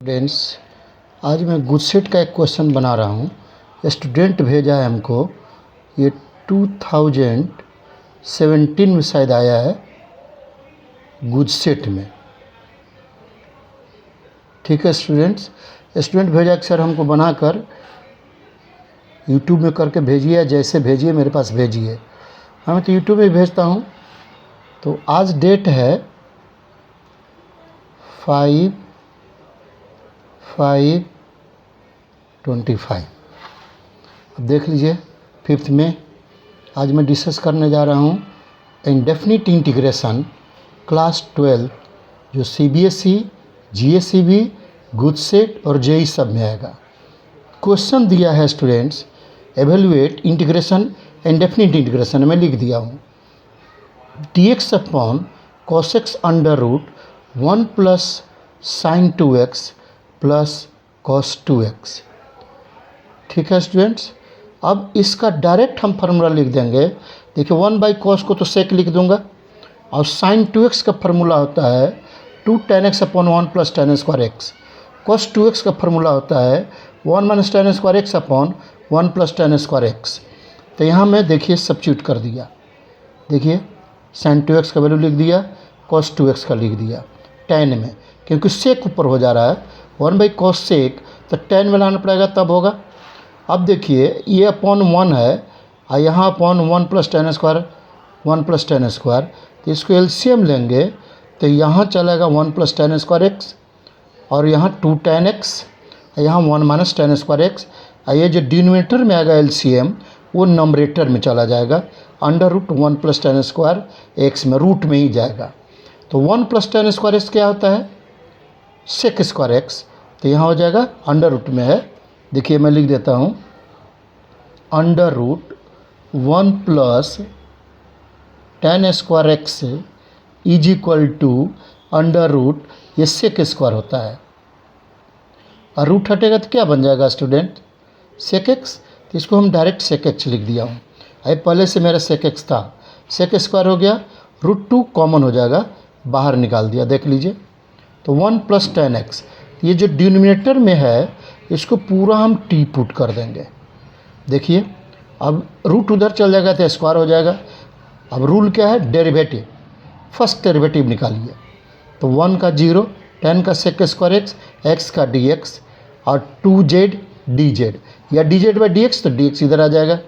Students, आज मैं गुडसेट का एक क्वेश्चन बना रहा हूँ। स्टूडेंट भेजा है हमको, ये 2017 में शायद आया है गुडसेट में। ठीक है स्टूडेंट्स, स्टूडेंट भेजा कि सर हमको बनाकर यूट्यूब में करके भेजिए, जैसे भेजिए मेरे पास भेजिए। मैं तो यूट्यूब में भेजता हूँ। तो आज डेट है 5/5/25। अब देख लीजिए 5th में आज मैं डिस्कस करने जा रहा हूँ इंडेफिनिट इंटीग्रेशन क्लास 12, जो CBSE, GSEB, गुडसेट और JEE सब में आएगा। क्वेश्चन दिया है students, evaluate integration indefinite integration में लिख दिया हूँ dx upon cos x under root 1 plus sin 2x plus cos 2x। ठीक है स्टूडेंट्स, अब इसका डायरेक्ट हम फार्मूला लिख देंगे। देखिए 1/cos को तो सेक लिख दूंगा, और sin 2x का फार्मूला होता है 2 tan x upon 1 plus tan square x। cos 2x का फार्मूला होता है 1 minus tan square x upon 1 plus tan square x। तो यहाँ मैं देखिए सब्स्टिट्यूट कर दिया। देखिए sin 2x का वैल्यू लिख दिया, cos 2x का लिख दिया tan में, क्योंकि सेक ऊपर हो जा रहा है 1/cos सेक, तो tan में लाना पड़ेगा तब होगा। अब देखिए ये अपॉन 1 है और यहाँ upon 1 plus tan square, 1 plus tan square, तो इसको एलसीएम लेंगे तो यहाँ चलेगा 1 प्लस tan स्क्वायर x, और यहाँ 2 tan x, यहाँ 1 माइनस tan स्क्वायर x। और ये जो डिनोमिनेटर में आएगा एलसीएम, वो नंबरेटर में चला जाएगा, under root 1 plus tan square x में, रूट में ही जाएगा। तो 1 प्लस tan स्क्वायर x क्या होता है? Sec square x। तो यहाँ हो जाएगा अंडर रूट में है। देखिए मैं लिख देता हूँ under root 1 plus tan square x is equal to under root, ये सेक स्क्वायर होता है, और रूट हटेगा तो क्या बन जाएगा स्टूडेंट? सेक x। तो इसको हम डायरेक्ट सेक x लिख दिया हूँ। अरे पहले से मेरा सेक x था, सेक स्क्वायर हो गया, √2 कॉमन हो जाएगा, बाहर निकाल दिया। देख लीजिए तो 1 प्लस tan x, ये जो डिनोमिनेटर में है इसको पूरा हम t पुट कर देंगे। देखिए अब रूट उधर चल जाएगा तो स्क्वायर हो जाएगा। अब रूल क्या है? डेरिवेटिव, फर्स्ट डेरिवेटिव निकालिए। तो 1 का 0, tan का सेक स्क्वायर x, x का dx, और 2z dz, या dz/dx, तो dx इधर आ जाएगा।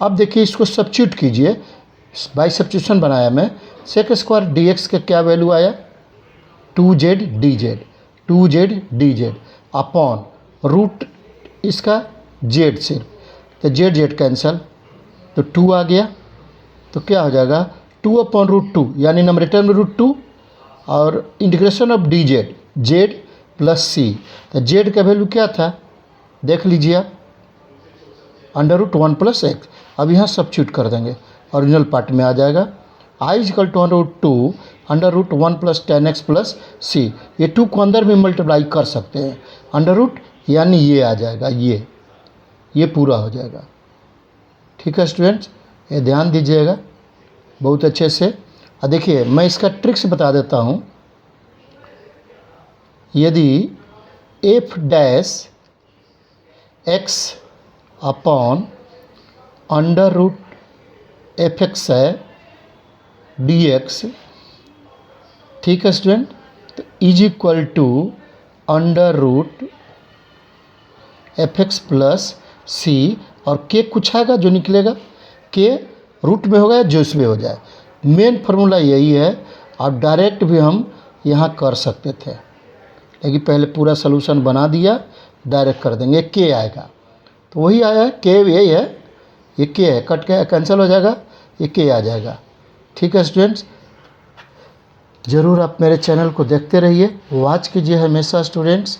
अब देखिए इसको सब्स्टिट्यूट कीजिए, बाई सब्स्टिट्यूशन बनाया मैं। सेक स्क्वायर dx का क्या वैल्यू आया? 2z dz अपॉन रूट इसका z सिर्फ, तो z कैंसल, तो 2 आ गया। तो क्या हो जाएगा? 2 अपॉन √2, यानी नंबरेटर में √2, और integration of dz, z plus c। तो z का वैल्यू क्या था? देख लीजिए आप, अंडर रूट 1 प्लस x। अब यहाँ सब्स्टिट्यूट कर देंगे, ओरिजिनल पार्ट में आ जाएगा i equal to √2 under root 1 plus tan x plus c। ये 2 को अंदर भी मल्टीप्लाई कर सकते हैं, अंडर रूट, यानी ये आ जाएगा, ये पूरा हो जाएगा। ठीक है स्टूडेंट्स, ये ध्यान दीजिएगा बहुत अच्छे से। और देखिए मैं इसका ट्रिक्स बता देता हूँ। यदि f dash x upon under root fx है dx, ठीक है स्टूडेंट, तो is equal to under root fx plus c, और k कुछ आएगा जो निकलेगा, k रूट में होगा या जो इसमें हो जाए। मेन फार्मूला यही है, और डायरेक्ट भी हम यहाँ कर सकते थे, लेकिन पहले पूरा सलूशन बना दिया, डायरेक्ट कर देंगे, k आएगा। तो वही आया है, k यही है, ये k है, कट के कैंसिल हो जाएगा, ये k आ जाएगा। ठीक है स्टूडेंट्स, ज़रूर आप मेरे चैनल को देखते रहिए, वॉच कीजिए हमेशा स्टूडेंट्स।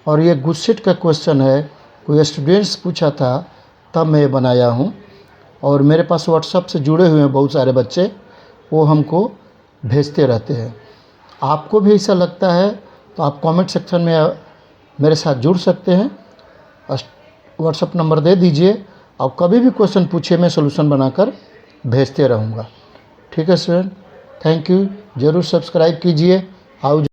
और ये गुडसेट का क्वेश्चन है, कोई स्टूडेंट्स पूछा था तब मैं ये बनाया हूँ, और मेरे पास व्हाट्सएप से जुड़े हुए हैं बहुत सारे बच्चे, वो हमको भेजते रहते हैं। आपको भी ऐसा लगता है तो आप कमेंट सेक्शन में मेरे साथ जुड़ सकते हैं, व्हाट्सएप नंबर दे दीजिए, और कभी भी क्वेश्चन पूछिए, मैं सोल्यूशन बनाकर भेजते रहूँगा। ठीक है स्टूडेंट, थैंक यू। ज़रूर सब्सक्राइब कीजिए। आओ